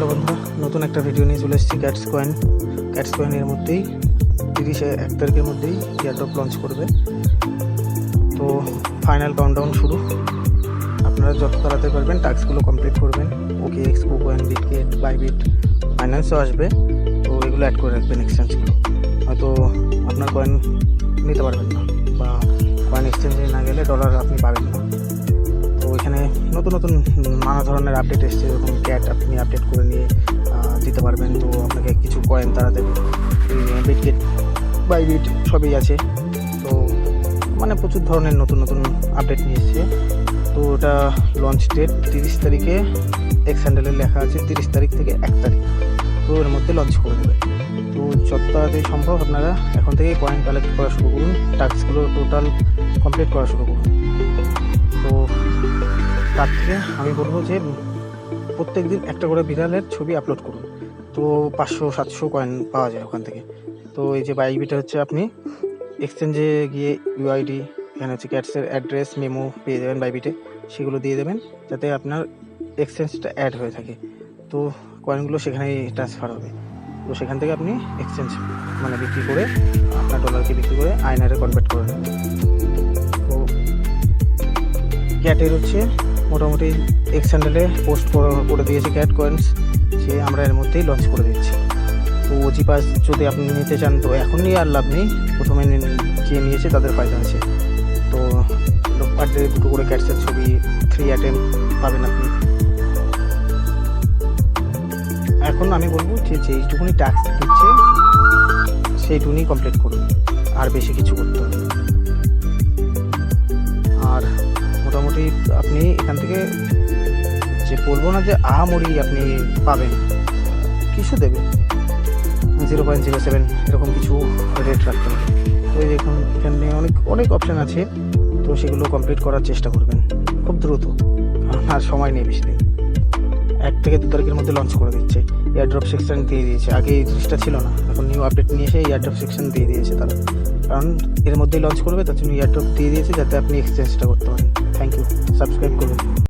Hello বন্ধুরা, নতুন একটা ভিডিও নিয়ে চলে এসেছি। ক্যাটস কয়েনের মধ্যেই 31 তারিখের মধ্যেই এয়ারড্রপ লঞ্চ করবে। তো ফাইনাল কাউন্টডাউন শুরু। আপনারা যত তাড়াতাড়ি পারবেন টাস্কগুলো কমপ্লিট করবেন। OKX, KuCoin, Bitget, Bybit, ফাইন্যান্সও আসবে। তো এগুলো অ্যাড করে রাখবেন এক্সচেঞ্জগুলো। হয়তো আপনার কয়েন নিতে পারবেন না, বা কয়েন এক্সচেঞ্জে না গেলে ডলার আপনি পাবেন না। তো এখানে নতুন নতুন নানা ধরনের আপডেট এসছে, যেরকম ক্যাট আপনি আপডেট করে নিয়ে দিতে পারবেন। তো আপনাকে কিছু কয়েন তারা দেবে। বিটগেট, বাইবিট সবই আছে। তো মানে প্রচুর ধরনের নতুন নতুন আপডেট নিয়ে এসছে। তো ওটা লঞ্চ ডেট 30 তারিখে এক্স হ্যান্ডেলে লেখা আছে 30 তারিখ থেকে 1 তারিখ। তো এর মধ্যে লঞ্চ করে দেবে। তো যত তাড়াতাড়ি সম্ভব আপনারা এখন থেকে কয়েন কালেক্ট করা শুরু করুন, টাস্কগুলো টোটাল কমপ্লিট করা শুরু করুন। তো তার থেকে আমি বলবো যে প্রত্যেক দিন একটা করে বিড়ালের ছবি আপলোড করুন। তো 500-700 কয়েন পাওয়া যায় ওখান থেকে। তো এই যে বাইবিটে হচ্ছে আপনি এক্সচেঞ্জে গিয়ে UID, এখানে হচ্ছে ক্যাটসের অ্যাড্রেস, মেমো পেয়ে যাবেন বাইবিটে, সেগুলো দিয়ে দেবেন যাতে আপনার এক্সচেঞ্জটা অ্যাড হয়ে থাকে। তো কয়েনগুলো সেখানেই ট্রান্সফার হবে। তো সেখান থেকে আপনি এক্সচেঞ্জ মানে বিক্রি করে আপনার ডলারকে বিক্রি করে আইনারে কনভার্ট করে নেবেন। তো ক্যাটের হচ্ছে মোটামুটি এক্স হ্যান্ডেলে পোস্ট করে দিয়েছে ক্যাট কয়েন্স, সে আমরা এর মধ্যেই লঞ্চ করে দিচ্ছি। তো OG পাস যদি আপনি নিতে চান তো এখন নিয়ে আর লাভ নেই, প্রথমে যে নিয়েছে তাদের ফায়দা আছে। তো পার ডে 2 করে ক্যাটসের ছবি 3 অ্যাটেম্প পাবেন আপনি। এখন আমি বলবো যে যেইটুকুনি টাস্ক দিচ্ছে সেইটুকুনি কমপ্লিট করুন, আর বেশি কিছু করতে হবে। আর মোটামুটি আপনি এখান থেকে যে বলবো না যে আহামরি আপনি পাবেন, কিছু দেবে 0.07 এরকম কিছু রেট রাখতে হবে। তো এখন এখানে অনেক অপশান আছে। তো সেগুলো কমপ্লিট করার চেষ্টা করবেন খুব দ্রুত, আর সময় নেই বেশি দিন। 1 থেকে 2 তারিখের মধ্যে লঞ্চ করে দিচ্ছে। এয়ারড্রপ সেকশন দিয়ে দিয়েছে, আগে এই জিনিসটা ছিল না, এখন নিউ আপডেট নিয়ে এসে এয়ারড্রপ সেকশন দিয়ে দিয়েছে তারা, কারণ এর মধ্যেই লঞ্চ করবে, তার জন্য এয়ারড্রপ দিয়ে দিয়েছে যাতে আপনি এক্সচেঞ্জটা করতে পারেন। থ্যাংক ইউ, সাবস্ক্রাইব করবেন।